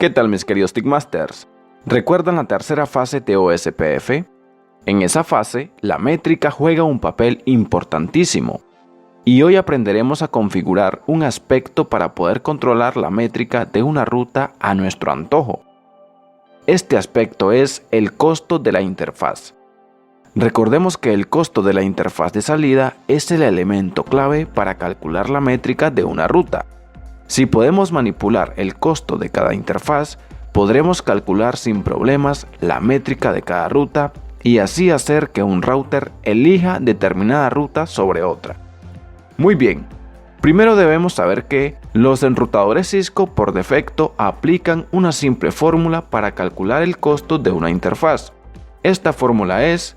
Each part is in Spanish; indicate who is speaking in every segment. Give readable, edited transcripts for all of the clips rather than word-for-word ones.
Speaker 1: ¿Qué tal mis queridos Tickmasters? ¿Recuerdan la tercera fase de OSPF? En esa fase, la métrica juega un papel importantísimo. Y hoy aprenderemos a configurar un aspecto para poder controlar la métrica de una ruta a nuestro antojo. Este aspecto es el costo de la interfaz. Recordemos que el costo de la interfaz de salida es el elemento clave para calcular la métrica de una ruta. Si podemos manipular el costo de cada interfaz, podremos calcular sin problemas la métrica de cada ruta y así hacer que un router elija determinada ruta sobre otra. Muy bien, primero debemos saber que los enrutadores Cisco por defecto aplican una simple fórmula para calcular el costo de una interfaz. Esta fórmula es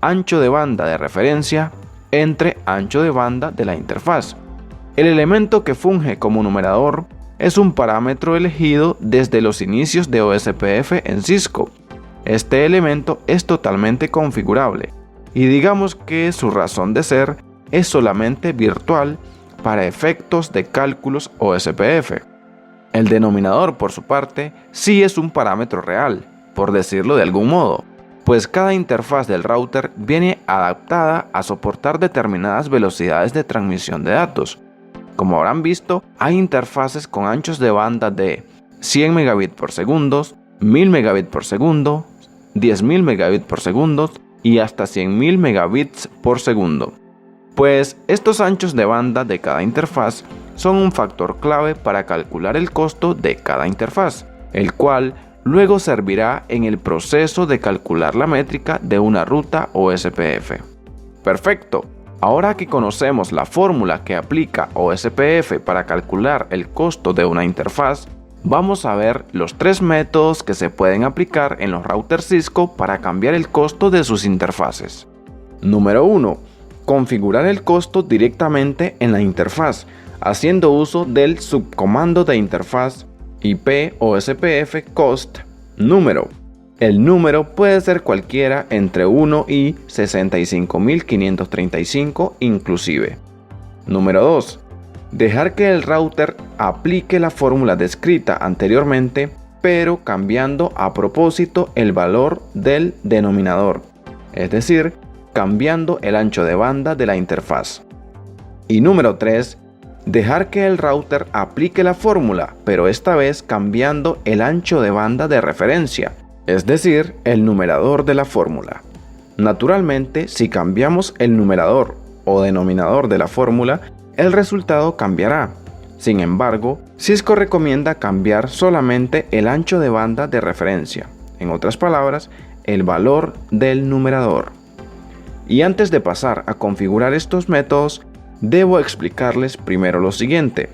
Speaker 1: ancho de banda de referencia entre ancho de banda de la interfaz. El elemento que funge como numerador es un parámetro elegido desde los inicios de OSPF en Cisco. Este elemento es totalmente configurable y digamos que su razón de ser es solamente virtual para efectos de cálculos OSPF. El denominador, por su parte, sí es un parámetro real, por decirlo de algún modo, pues cada interfaz del router viene adaptada a soportar determinadas velocidades de transmisión de datos. Como habrán visto, hay interfaces con anchos de banda de 100 megabits por segundo, 1000 megabits por segundo, 10.000 megabits por segundo y hasta 100.000 megabits por segundo. Pues estos anchos de banda de cada interfaz son un factor clave para calcular el costo de cada interfaz, el cual luego servirá en el proceso de calcular la métrica de una ruta OSPF. Perfecto. Ahora que conocemos la fórmula que aplica OSPF para calcular el costo de una interfaz, vamos a ver los tres métodos que se pueden aplicar en los routers Cisco para cambiar el costo de sus interfaces. Número 1. Configurar el costo directamente en la interfaz, haciendo uso del subcomando de interfaz IP OSPF cost número. El número puede ser cualquiera entre 1 y 65.535 inclusive. Número 2. Dejar que el router aplique la fórmula descrita anteriormente, pero cambiando a propósito el valor del denominador, es decir, cambiando el ancho de banda de la interfaz. Y número 3. Dejar que el router aplique la fórmula, pero esta vez cambiando el ancho de banda de referencia, es decir, el numerador de la fórmula. Naturalmente, si cambiamos el numerador o denominador de la fórmula, el resultado cambiará. Sin embargo, Cisco recomienda cambiar solamente el ancho de banda de referencia, en otras palabras, el valor del numerador. Y antes de pasar a configurar estos métodos, debo explicarles primero lo siguiente.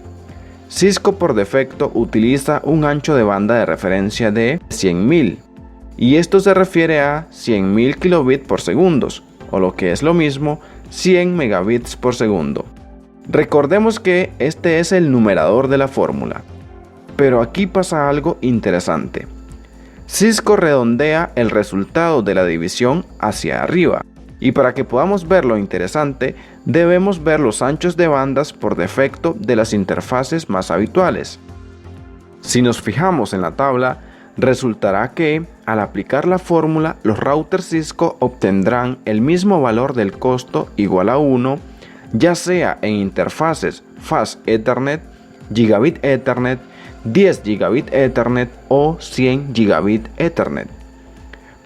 Speaker 1: Cisco por defecto utiliza un ancho de banda de referencia de 100.000. Y esto se refiere a 100.000 kilobits por segundo, o lo que es lo mismo, 100 megabits por segundo. Recordemos que este es el numerador de la fórmula. Pero aquí pasa algo interesante. Cisco redondea el resultado de la división hacia arriba. Y para que podamos ver lo interesante, debemos ver los anchos de bandas por defecto de las interfaces más habituales. Si nos fijamos en la tabla, resultará que, al aplicar la fórmula, los routers Cisco obtendrán el mismo valor del costo igual a 1, ya sea en interfaces Fast Ethernet, Gigabit Ethernet, 10 Gigabit Ethernet o 100 Gigabit Ethernet.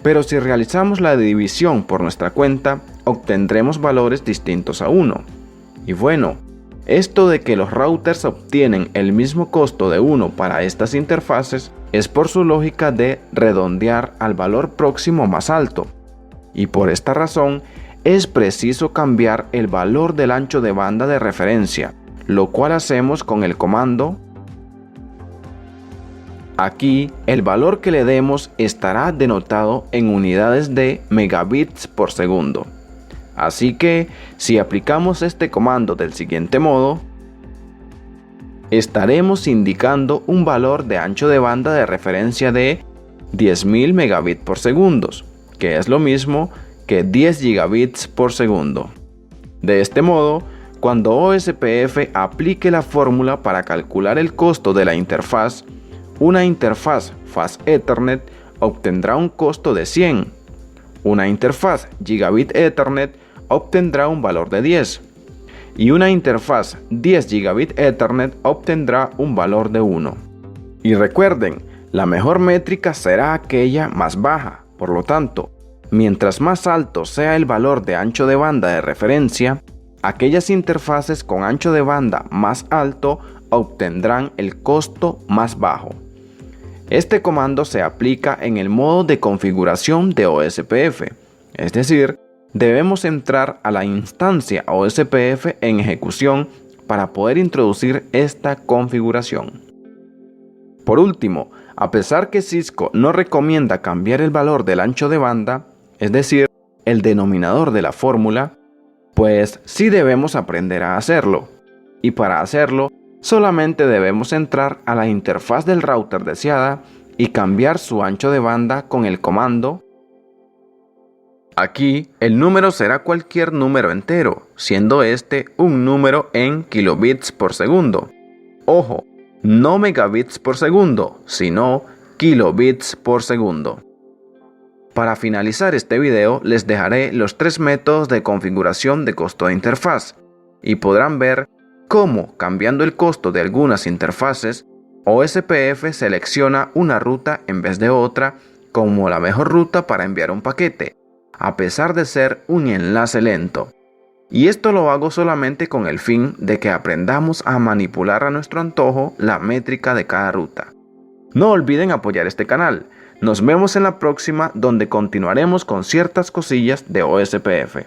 Speaker 1: Pero si realizamos la división por nuestra cuenta, obtendremos valores distintos a 1. Y bueno, esto de que los routers obtienen el mismo costo de 1 para estas interfaces es por su lógica de redondear al valor próximo más alto. Y por esta razón es preciso cambiar el valor del ancho de banda de referencia, lo cual hacemos con el comando. Aquí el valor que le demos estará denotado en unidades de megabits por segundo. Así que si aplicamos este comando del siguiente modo, estaremos indicando un valor de ancho de banda de referencia de 10.000 megabits por segundo, que es lo mismo que 10 gigabits por segundo. De este modo, cuando OSPF aplique la fórmula para calcular el costo de la interfaz, una interfaz Fast Ethernet obtendrá un costo de 100. Una interfaz Gigabit Ethernet obtendrá un valor de 10. Y una interfaz 10 Gigabit Ethernet obtendrá un valor de 1. Y recuerden, la mejor métrica será aquella más baja. Por lo tanto, mientras más alto sea el valor de ancho de banda de referencia, aquellas interfaces con ancho de banda más alto obtendrán el costo más bajo. Este comando se aplica en el modo de configuración de OSPF, es decir, debemos entrar a la instancia OSPF en ejecución para poder introducir esta configuración. Por último, a pesar que Cisco no recomienda cambiar el valor del ancho de banda, es decir, el denominador de la fórmula, pues sí debemos aprender a hacerlo. Y para hacerlo, solamente debemos entrar a la interfaz del router deseada y cambiar su ancho de banda con el comando. Aquí el número será cualquier número entero, siendo este un número en kilobits por segundo. Ojo, no megabits por segundo, sino kilobits por segundo. Para finalizar este video les dejaré los 3 métodos de configuración de costo de interfaz y podrán ver cómo, cambiando el costo de algunas interfaces, OSPF selecciona una ruta en vez de otra como la mejor ruta para enviar un paquete, a pesar de ser un enlace lento. Y esto lo hago solamente con el fin de que aprendamos a manipular a nuestro antojo la métrica de cada ruta. No olviden apoyar este canal. Nos vemos en la próxima, donde continuaremos con ciertas cosillas de OSPF.